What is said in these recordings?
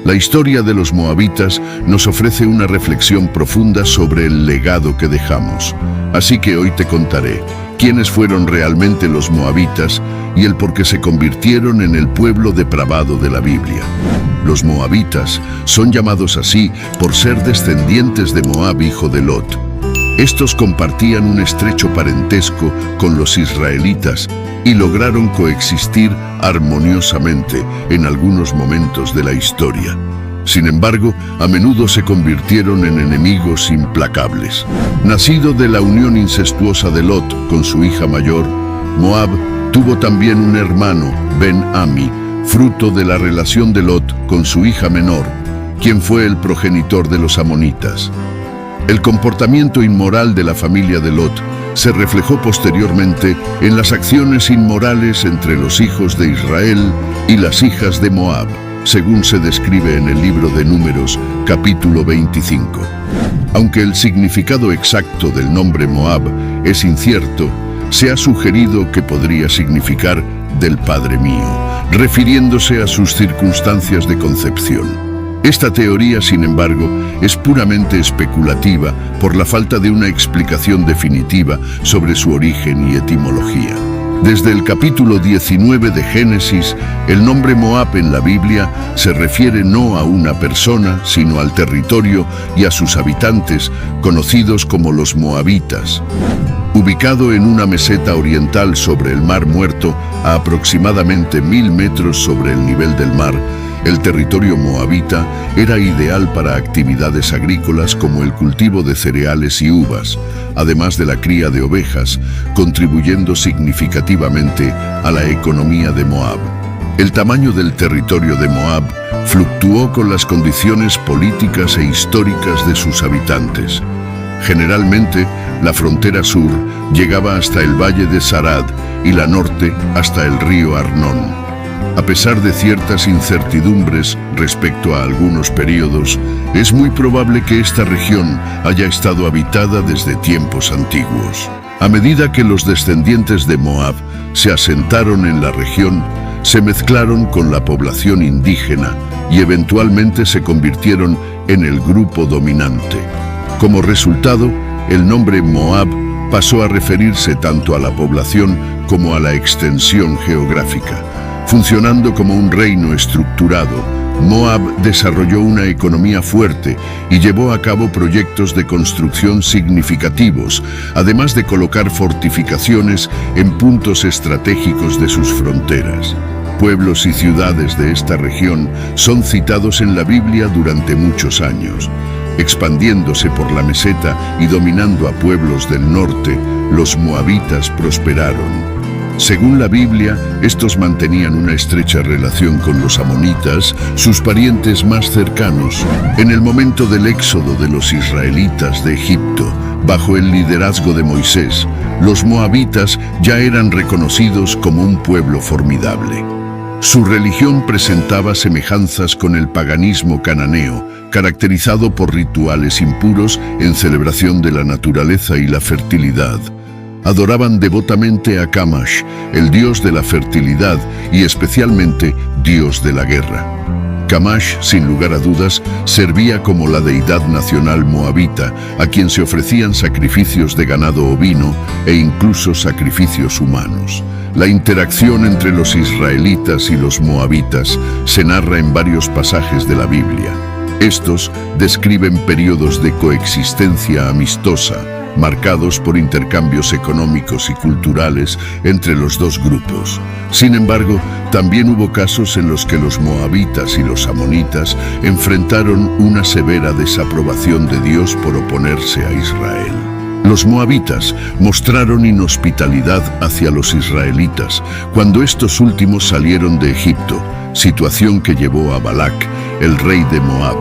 La historia de los moabitas nos ofrece una reflexión profunda sobre el legado que dejamos. Así que hoy te contaré quiénes fueron realmente los moabitas y el por qué se convirtieron en el pueblo depravado de la Biblia. Los moabitas son llamados así por ser descendientes de Moab, hijo de Lot. Estos compartían un estrecho parentesco con los israelitas y lograron coexistir armoniosamente en algunos momentos de la historia. Sin embargo, a menudo se convirtieron en enemigos implacables. Nacido de la unión incestuosa de Lot con su hija mayor, Moab tuvo también un hermano, Ben-Ami, fruto de la relación de Lot con su hija menor, quien fue el progenitor de los amonitas. El comportamiento inmoral de la familia de Lot se reflejó posteriormente en las acciones inmorales entre los hijos de Israel y las hijas de Moab, según se describe en el libro de Números, capítulo 25. Aunque el significado exacto del nombre Moab es incierto, se ha sugerido que podría significar del Padre mío, refiriéndose a sus circunstancias de concepción. Esta teoría, sin embargo, es puramente especulativa por la falta de una explicación definitiva sobre su origen y etimología. Desde el capítulo 19 de Génesis, el nombre Moab en la Biblia se refiere no a una persona, sino al territorio y a sus habitantes, conocidos como los moabitas. Ubicado en una meseta oriental sobre el Mar Muerto, a aproximadamente 1000 metros sobre el nivel del mar, el territorio moabita era ideal para actividades agrícolas como el cultivo de cereales y uvas, además de la cría de ovejas, contribuyendo significativamente a la economía de Moab. El tamaño del territorio de Moab fluctuó con las condiciones políticas e históricas de sus habitantes. Generalmente, la frontera sur llegaba hasta el valle de Sarad y la norte hasta el río Arnón. A pesar de ciertas incertidumbres respecto a algunos periodos, es muy probable que esta región haya estado habitada desde tiempos antiguos. A medida que los descendientes de Moab se asentaron en la región, se mezclaron con la población indígena y eventualmente se convirtieron en el grupo dominante. Como resultado, el nombre Moab pasó a referirse tanto a la población como a la extensión geográfica. Funcionando como un reino estructurado, Moab desarrolló una economía fuerte y llevó a cabo proyectos de construcción significativos, además de colocar fortificaciones en puntos estratégicos de sus fronteras. Pueblos y ciudades de esta región son citados en la Biblia durante muchos años. Expandiéndose por la meseta y dominando a pueblos del norte, los moabitas prosperaron. Según la Biblia, estos mantenían una estrecha relación con los amonitas, sus parientes más cercanos. En el momento del éxodo de los israelitas de Egipto, bajo el liderazgo de Moisés, los moabitas ya eran reconocidos como un pueblo formidable. Su religión presentaba semejanzas con el paganismo cananeo, caracterizado por rituales impuros en celebración de la naturaleza y la fertilidad. Adoraban devotamente a Camash, el dios de la fertilidad y especialmente dios de la guerra. Camash, sin lugar a dudas, servía como la deidad nacional moabita, a quien se ofrecían sacrificios de ganado ovino e incluso sacrificios humanos. La interacción entre los israelitas y los moabitas se narra en varios pasajes de la Biblia. Estos describen periodos de coexistencia amistosa, marcados por intercambios económicos y culturales entre los dos grupos. Sin embargo, también hubo casos en los que los moabitas y los amonitas enfrentaron una severa desaprobación de Dios por oponerse a Israel. Los moabitas mostraron inhospitalidad hacia los israelitas cuando estos últimos salieron de Egipto, situación que llevó a Balac, el rey de Moab,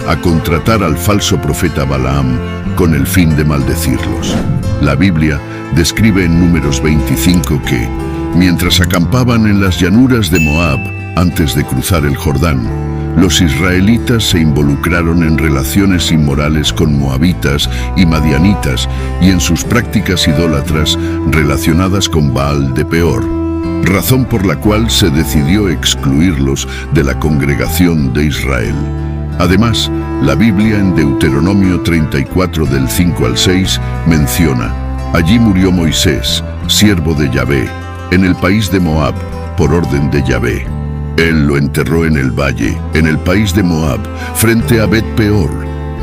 a contratar al falso profeta Balaam con el fin de maldecirlos. La Biblia describe en Números 25 que, mientras acampaban en las llanuras de Moab antes de cruzar el Jordán, los israelitas se involucraron en relaciones inmorales con moabitas y madianitas y en sus prácticas idólatras relacionadas con Baal de Peor. razón por la cual se decidió excluirlos de la congregación de Israel. Además, la Biblia en Deuteronomio 34 del 5 al 6 menciona: allí murió Moisés, siervo de Yahvé, en el país de Moab, por orden de Yahvé. Él lo enterró en el valle, en el país de Moab, frente a Bet-peor,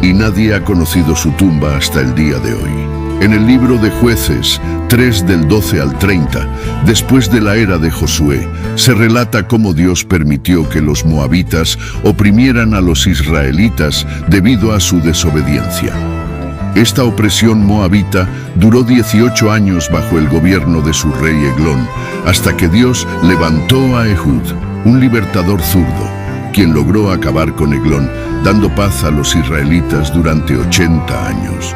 y nadie ha conocido su tumba hasta el día de hoy. En el libro de Jueces 3 del 12 al 30, después de la era de Josué, se relata cómo Dios permitió que los moabitas oprimieran a los israelitas debido a su desobediencia. Esta opresión moabita duró 18 años bajo el gobierno de su rey Eglón, hasta que Dios levantó a Ehud, un libertador zurdo, quien logró acabar con Eglón, dando paz a los israelitas durante 80 años.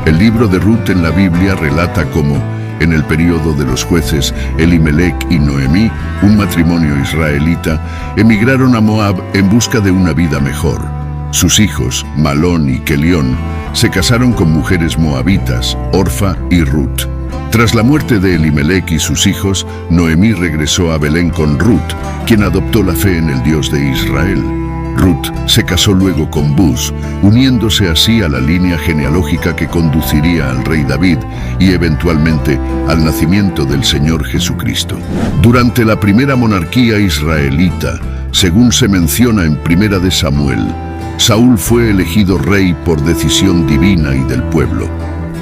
El libro de Ruth en la Biblia relata cómo, en el período de los jueces, Elimelec y Noemí, un matrimonio israelita, emigraron a Moab en busca de una vida mejor. Sus hijos, Malón y Kelión, se casaron con mujeres moabitas, Orfa y Ruth. Tras la muerte de Elimelec y sus hijos, Noemí regresó a Belén con Ruth, quien adoptó la fe en el Dios de Israel. Ruth se casó luego con Buz, uniéndose así a la línea genealógica que conduciría al rey David y eventualmente al nacimiento del Señor Jesucristo. Durante la primera monarquía israelita, según se menciona en Primera de Samuel, Saúl fue elegido rey por decisión divina y del pueblo,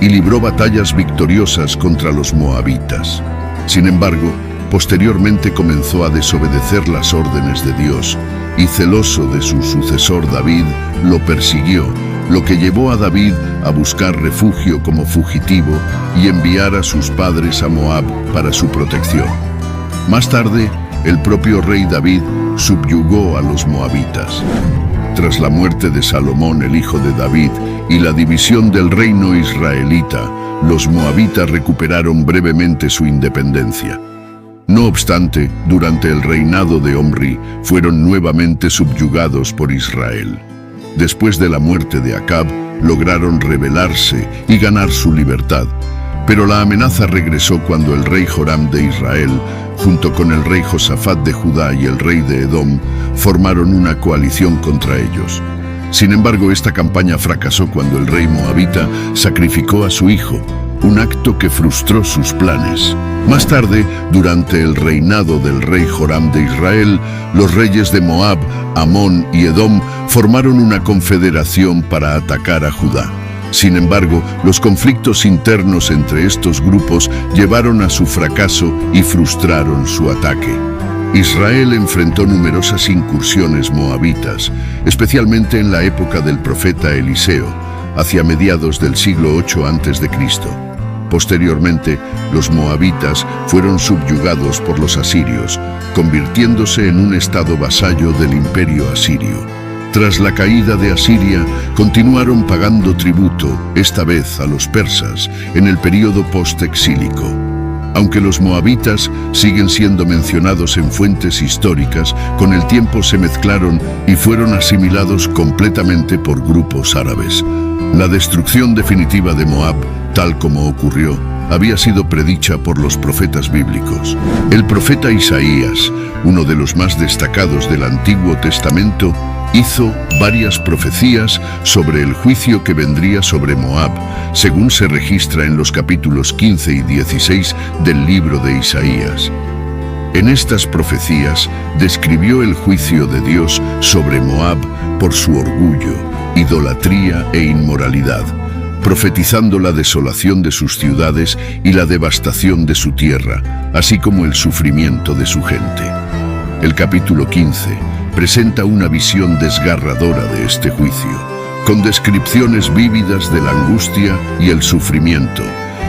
y libró batallas victoriosas contra los moabitas. Sin embargo, posteriormente comenzó a desobedecer las órdenes de Dios, y celoso de su sucesor David, lo persiguió, lo que llevó a David a buscar refugio como fugitivo y enviar a sus padres a Moab para su protección. Más tarde, el propio rey David subyugó a los moabitas. Tras la muerte de Salomón, el hijo de David, y la división del reino israelita, los moabitas recuperaron brevemente su independencia. No obstante, durante el reinado de Omri, fueron nuevamente subyugados por Israel. Después de la muerte de Acab, lograron rebelarse y ganar su libertad. Pero la amenaza regresó cuando el rey Joram de Israel, junto con el rey Josafat de Judá y el rey de Edom, formaron una coalición contra ellos. Sin embargo, esta campaña fracasó cuando el rey moabita sacrificó a su hijo, un acto que frustró sus planes. Más tarde, durante el reinado del rey Joram de Israel, los reyes de Moab, Amón y Edom formaron una confederación para atacar a Judá. Sin embargo, los conflictos internos entre estos grupos llevaron a su fracaso y frustraron su ataque. Israel enfrentó numerosas incursiones moabitas, especialmente en la época del profeta Eliseo, hacia mediados del siglo 8 a.C. Posteriormente, los moabitas fueron subyugados por los asirios, convirtiéndose en un estado vasallo del imperio asirio. Tras la caída de Asiria, continuaron pagando tributo, esta vez a los persas, en el período post-exílico. Aunque los moabitas siguen siendo mencionados en fuentes históricas, con el tiempo se mezclaron y fueron asimilados completamente por grupos árabes. La destrucción definitiva de Moab, tal como ocurrió, había sido predicha por los profetas bíblicos. El profeta Isaías, uno de los más destacados del Antiguo Testamento, hizo varias profecías sobre el juicio que vendría sobre Moab, según se registra en los capítulos 15 y 16 del libro de Isaías. En estas profecías describió el juicio de Dios sobre Moab por su orgullo, idolatría e inmoralidad, profetizando la desolación de sus ciudades y la devastación de su tierra, así como el sufrimiento de su gente. El capítulo 15 presenta una visión desgarradora de este juicio, con descripciones vívidas de la angustia y el sufrimiento,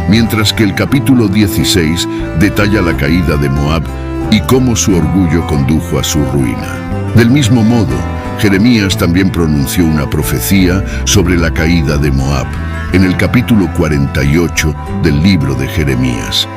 mientras que el capítulo 16 detalla la caída de Moab y cómo su orgullo condujo a su ruina. Del mismo modo, Jeremías también pronunció una profecía sobre la caída de Moab, en el capítulo 48 del libro de Jeremías.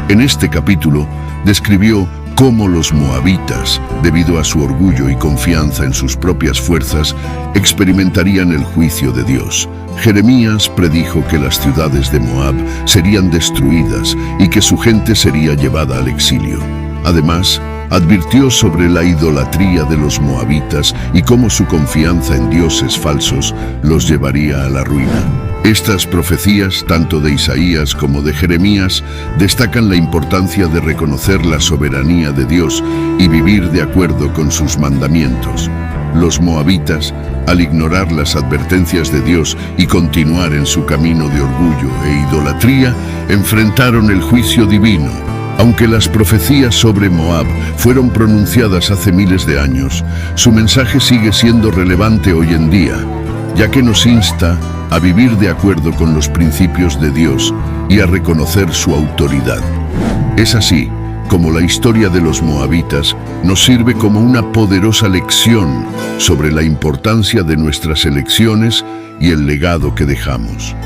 En este capítulo, describió cómo los moabitas, debido a su orgullo y confianza en sus propias fuerzas, experimentarían el juicio de Dios. Jeremías predijo que las ciudades de Moab serían destruidas y que su gente sería llevada al exilio. Además, advirtió sobre la idolatría de los moabitas y cómo su confianza en dioses falsos los llevaría a la ruina. Estas profecías, tanto de Isaías como de Jeremías, destacan la importancia de reconocer la soberanía de Dios y vivir de acuerdo con sus mandamientos. Los moabitas, al ignorar las advertencias de Dios y continuar en su camino de orgullo e idolatría, enfrentaron el juicio divino. Aunque las profecías sobre Moab fueron pronunciadas hace miles de años, su mensaje sigue siendo relevante hoy en día, ya que nos insta a vivir de acuerdo con los principios de Dios y a reconocer su autoridad. Es así como la historia de los moabitas nos sirve como una poderosa lección sobre la importancia de nuestras elecciones y el legado que dejamos.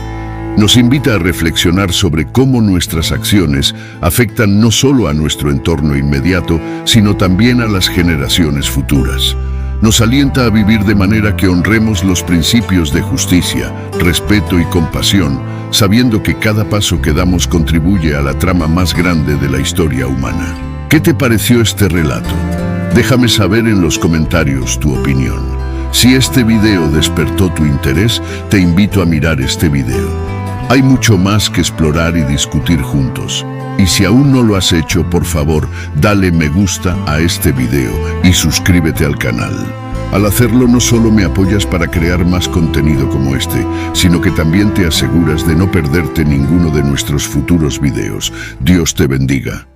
Nos invita a reflexionar sobre cómo nuestras acciones afectan no solo a nuestro entorno inmediato, sino también a las generaciones futuras. Nos alienta a vivir de manera que honremos los principios de justicia, respeto y compasión, sabiendo que cada paso que damos contribuye a la trama más grande de la historia humana. ¿Qué te pareció este relato? Déjame saber en los comentarios tu opinión. Si este video despertó tu interés, te invito a mirar este video. Hay mucho más que explorar y discutir juntos. Y si aún no lo has hecho, por favor, dale me gusta a este video y suscríbete al canal. Al hacerlo no solo me apoyas para crear más contenido como este, sino que también te aseguras de no perderte ninguno de nuestros futuros videos. Dios te bendiga.